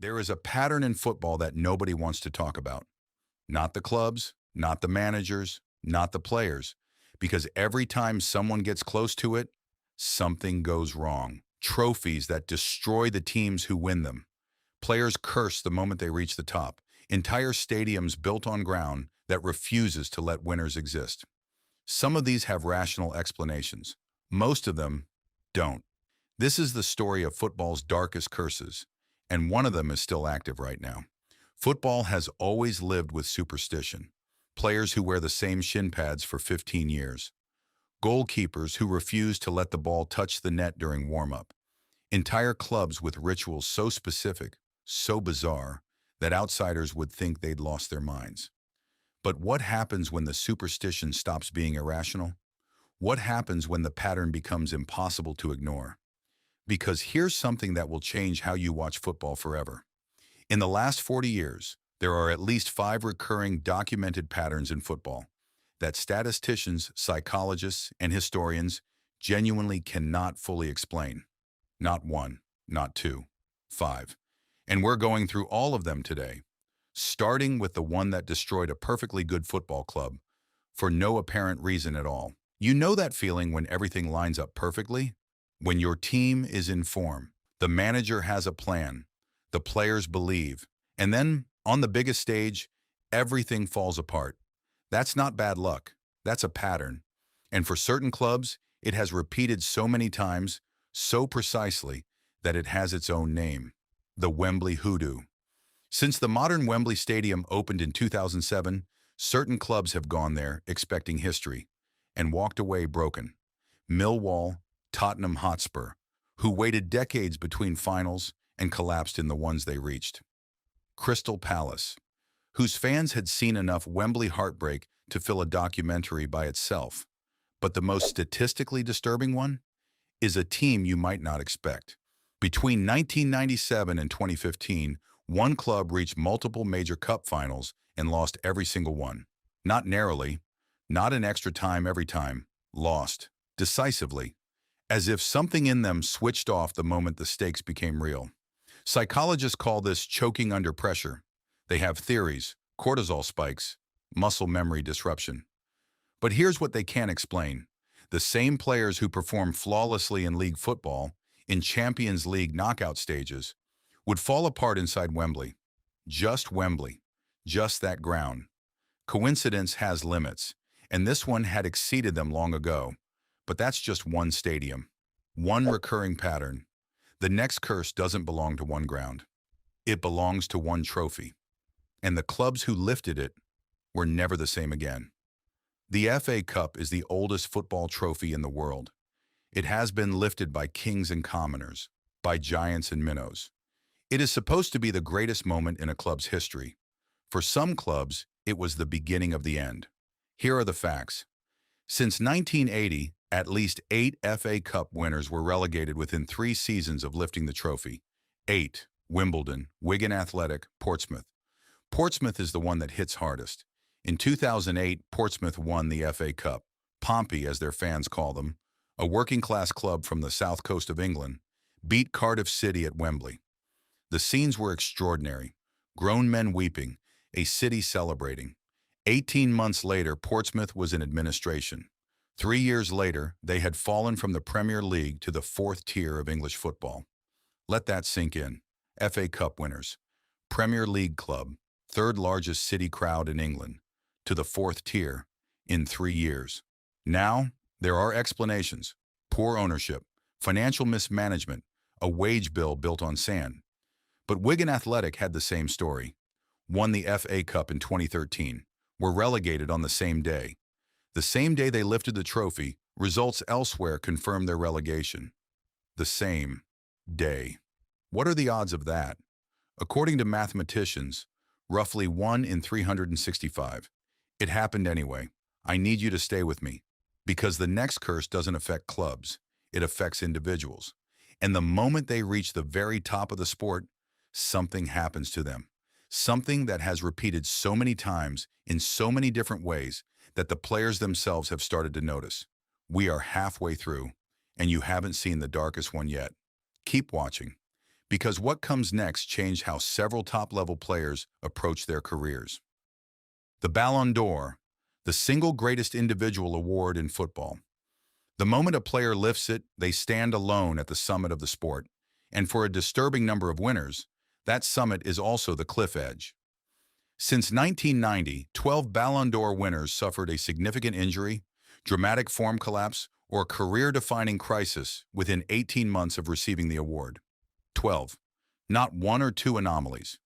There is a pattern in football that nobody wants to talk about. Not the clubs, not the managers, not the players. Because every time someone gets close to it, something goes wrong. Trophies that destroy the teams who win them. Players curse the moment they reach the top. Entire stadiums built on ground that refuses to let winners exist. Some of these have rational explanations. Most of them don't. This is the story of football's darkest curses, and one of them is still active right now. Football has always lived with superstition. Players who wear the same shin pads for 15 years. Goalkeepers who refuse to let the ball touch the net during warm-up. Entire clubs with rituals so specific, so bizarre, that outsiders would think they'd lost their minds. But what happens when the superstition stops being irrational? What happens when the pattern becomes impossible to ignore? Because here's something that will change how you watch football forever. In the last 40 years, there are at least 5 recurring documented patterns in football that statisticians, psychologists, and historians genuinely cannot fully explain. Not 1, not 2, 5. And we're going through all of them today, starting with the one that destroyed a perfectly good football club for no apparent reason at all. You know that feeling when everything lines up perfectly? When your team is in form, the manager has a plan, the players believe, and then, on the biggest stage, everything falls apart. That's not bad luck. That's a pattern. And for certain clubs, it has repeated so many times, so precisely, that it has its own name. The Wembley Hoodoo. Since the modern Wembley Stadium opened in 2007, certain clubs have gone there expecting history and walked away broken. Millwall, Tottenham Hotspur, who waited decades between finals and collapsed in the ones they reached. Crystal Palace, whose fans had seen enough Wembley heartbreak to fill a documentary by itself. But the most statistically disturbing one is a team you might not expect. Between 1997 and 2015, one club reached multiple major cup finals and lost every single one. Not narrowly, not in extra time every time, lost, decisively, as if something in them switched off the moment the stakes became real. Psychologists call this choking under pressure. They have theories, cortisol spikes, muscle memory disruption. But here's what they can't explain. The same players who perform flawlessly in league football, in Champions League knockout stages, would fall apart inside Wembley. Just Wembley. Just that ground. Coincidence has limits, and this one had exceeded them long ago. But that's just one stadium. One recurring pattern. The next curse doesn't belong to one ground. It belongs to one trophy. And the clubs who lifted it were never the same again. The FA Cup is the oldest football trophy in the world. It has been lifted by kings and commoners, by giants and minnows. It is supposed to be the greatest moment in a club's history. For some clubs, it was the beginning of the end. Here are the facts. Since 1980, at least 8 FA Cup winners were relegated within 3 seasons of lifting the trophy. 8. Wimbledon, Wigan Athletic, Portsmouth. Portsmouth is the one that hits hardest. In 2008, Portsmouth won the FA Cup. Pompey, as their fans call them, a working-class club from the south coast of England, beat Cardiff City at Wembley. The scenes were extraordinary. Grown men weeping, a city celebrating. 18 months later, Portsmouth was in administration. 3 years later, they had fallen from the Premier League to the 4th tier of English football. Let that sink in. FA Cup winners. Premier League club, 3rd largest city crowd in England, to the 4th tier in 3 years. Now, there are explanations. Poor ownership, financial mismanagement, a wage bill built on sand. But Wigan Athletic had the same story. Won the FA Cup in 2013, were relegated on the same day. The same day they lifted the trophy, results elsewhere confirmed their relegation. The same day. What are the odds of that? According to mathematicians, roughly 1 in 365. It happened anyway. I need you to stay with me, because the next curse doesn't affect clubs. It affects individuals. And the moment they reach the very top of the sport, something happens to them. Something that has repeated so many times in so many different ways that the players themselves have started to notice. We are halfway through, and you haven't seen the darkest one yet. Keep watching, Because what comes next changed how several top-level players approach their careers. The Ballon d'Or, the single greatest individual award in football. The moment a player lifts it, they stand alone at the summit of the sport. And for a disturbing number of winners, that summit is also the cliff edge. Since 1990, 12 Ballon d'Or winners suffered a significant injury, dramatic form collapse, or career-defining crisis within 18 months of receiving the award. 12. Not one or two anomalies.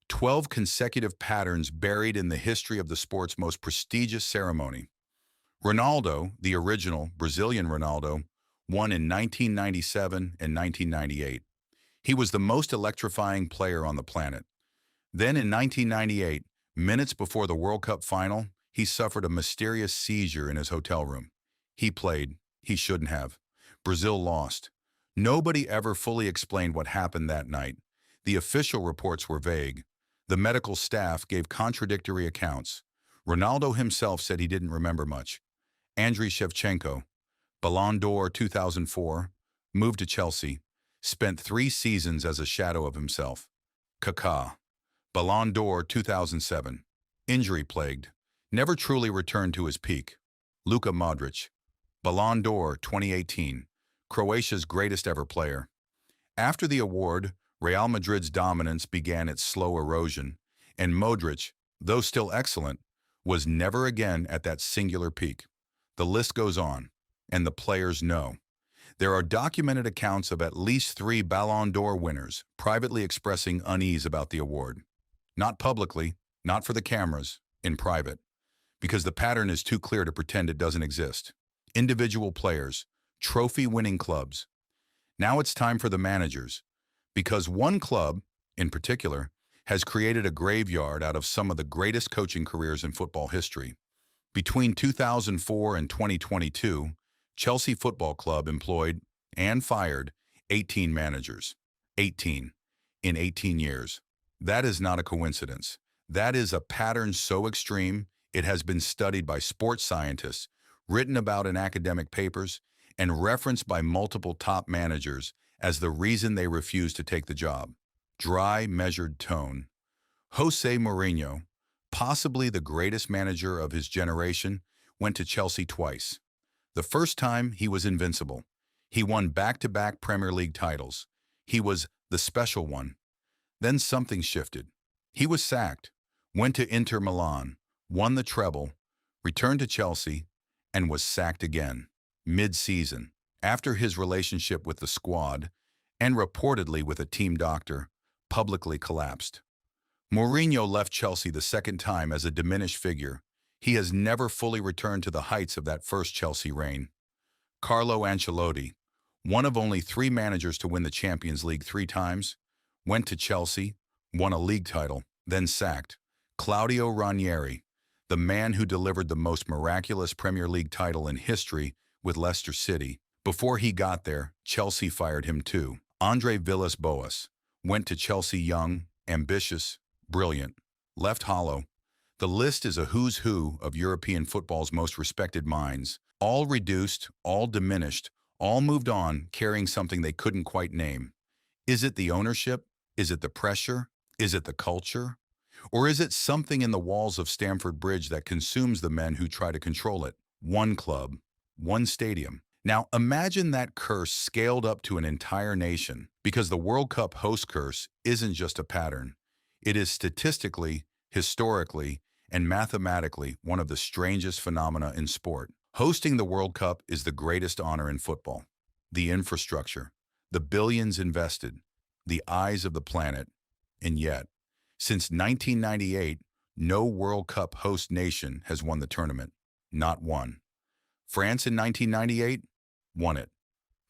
12 consecutive patterns buried in the history of the sport's most prestigious ceremony. Ronaldo, the original Brazilian Ronaldo, won in 1997 and 1998. He was the most electrifying player on the planet. Then in 1998, minutes before the World Cup final, he suffered a mysterious seizure in his hotel room. He played. He shouldn't have. Brazil lost. Nobody ever fully explained what happened that night. The official reports were vague. The medical staff gave contradictory accounts. Ronaldo himself said he didn't remember much. Andriy Shevchenko, Ballon d'Or 2004, moved to Chelsea, spent 3 seasons as a shadow of himself. Kaká, Ballon d'Or 2007, injury-plagued, never truly returned to his peak. Luka Modric, Ballon d'Or 2018, Croatia's greatest ever player. After the award, Real Madrid's dominance began its slow erosion, and Modric, though still excellent, was never again at that singular peak. The list goes on, and the players know. There are documented accounts of at least 3 Ballon d'Or winners privately expressing unease about the award. Not publicly, not for the cameras, in private, because the pattern is too clear to pretend it doesn't exist. Individual players, trophy-winning clubs. Now it's time for the managers, because one club, in particular, has created a graveyard out of some of the greatest coaching careers in football history. Between 2004 and 2022, Chelsea Football Club employed and fired 18 managers. 18 in 18 years. That is not a coincidence. That is a pattern so extreme, it has been studied by sports scientists, written about in academic papers, and referenced by multiple top managers as the reason they refused to take the job. Dry, measured tone. Jose Mourinho, possibly the greatest manager of his generation, went to Chelsea twice. The first time, he was invincible. He won back-to-back Premier League titles. He was the special one. Then something shifted. He was sacked, went to Inter Milan, won the treble, returned to Chelsea, and was sacked again, mid-season, after his relationship with the squad, and reportedly with a team doctor, publicly collapsed. Mourinho left Chelsea the second time as a diminished figure. He has never fully returned to the heights of that first Chelsea reign. Carlo Ancelotti, one of only 3 managers to win the Champions League 3 times, went to Chelsea, won a league title, then sacked. Claudio Ranieri, the man who delivered the most miraculous Premier League title in history with Leicester City. Before he got there, Chelsea fired him too. Andre Villas-Boas went to Chelsea young, ambitious, brilliant, left hollow. The list is a who's who of European football's most respected minds, all reduced, all diminished, all moved on carrying something they couldn't quite name. Is it the ownership? Is it the pressure? Is it the culture? Or is it something in the walls of Stamford Bridge that consumes the men who try to control it? One club, one stadium. Now imagine that curse scaled up to an entire nation, because the World Cup host curse isn't just a pattern. It is statistically, historically, and mathematically one of the strangest phenomena in sport. Hosting the World Cup is the greatest honor in football. The infrastructure, the billions invested, the eyes of the planet. And yet, since 1998, no World Cup host nation has won the tournament. Not one. France in 1998 won it,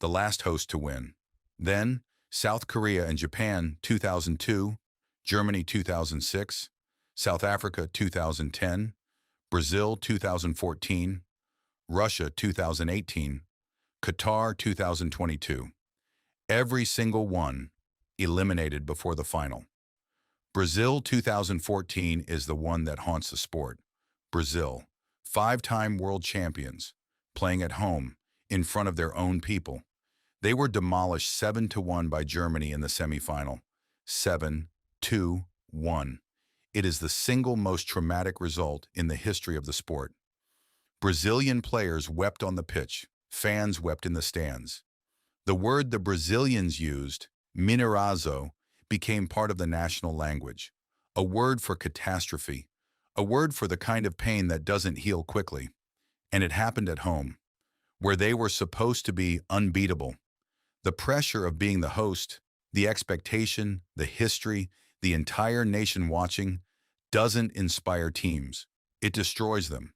the last host to win. Then, South Korea and Japan 2002, Germany 2006, South Africa 2010, Brazil 2014, Russia 2018, Qatar 2022. Every single one eliminated before the final. Brazil 2014 is the one that haunts the sport. Brazil, 5-time world champions, playing at home, in front of their own people. They were demolished 7-1 by Germany in the semifinal. 7-1. It is the single most traumatic result in the history of the sport. Brazilian players wept on the pitch. Fans wept in the stands. The word the Brazilians used, minerazo, became part of the national language. A word for catastrophe. A word for the kind of pain that doesn't heal quickly. And it happened at home, where they were supposed to be unbeatable. The pressure of being the host, the expectation, the history, the entire nation watching, doesn't inspire teams. It destroys them.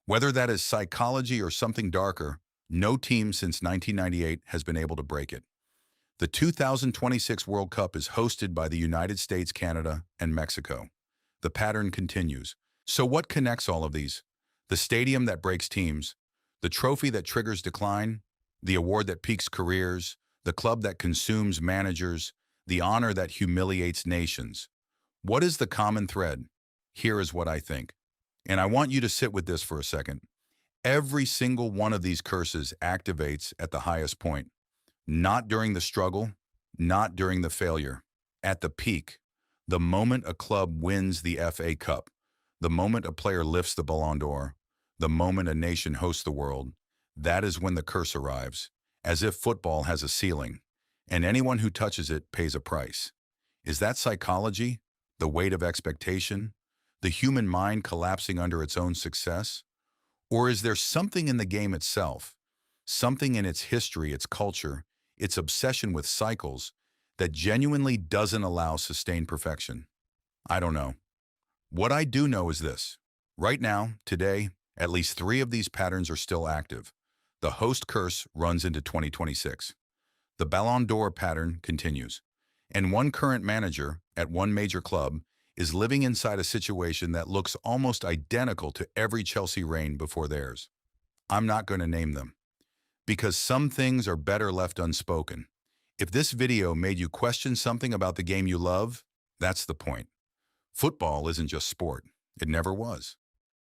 Whether that is psychology or something darker, no team since 1998 has been able to break it. The 2026 World Cup is hosted by the United States, Canada, and Mexico. The pattern continues. So what connects all of these? The stadium that breaks teams, the trophy that triggers decline, the award that piques careers, the club that consumes managers, the honor that humiliates nations. What is the common thread? Here is what I think. And I want you to sit with this for a second. Every single one of these curses activates at the highest point. Not during the struggle, not during the failure. At the peak, the moment a club wins the FA Cup, the moment a player lifts the Ballon d'Or, the moment a nation hosts the world, that is when the curse arrives, as if football has a ceiling, and anyone who touches it pays a price. Is that psychology? The weight of expectation? The human mind collapsing under its own success? Or is there something in the game itself, something in its history, its culture, its obsession with cycles, that genuinely doesn't allow sustained perfection? I don't know. What I do know is this. Right now, today, at least 3 of these patterns are still active. The host curse runs into 2026. The Ballon d'Or pattern continues. And one current manager at one major club is living inside a situation that looks almost identical to every Chelsea reign before theirs. I'm not going to name them, because some things are better left unspoken. If this video made you question something about the game you love, that's the point. Football isn't just sport. It never was.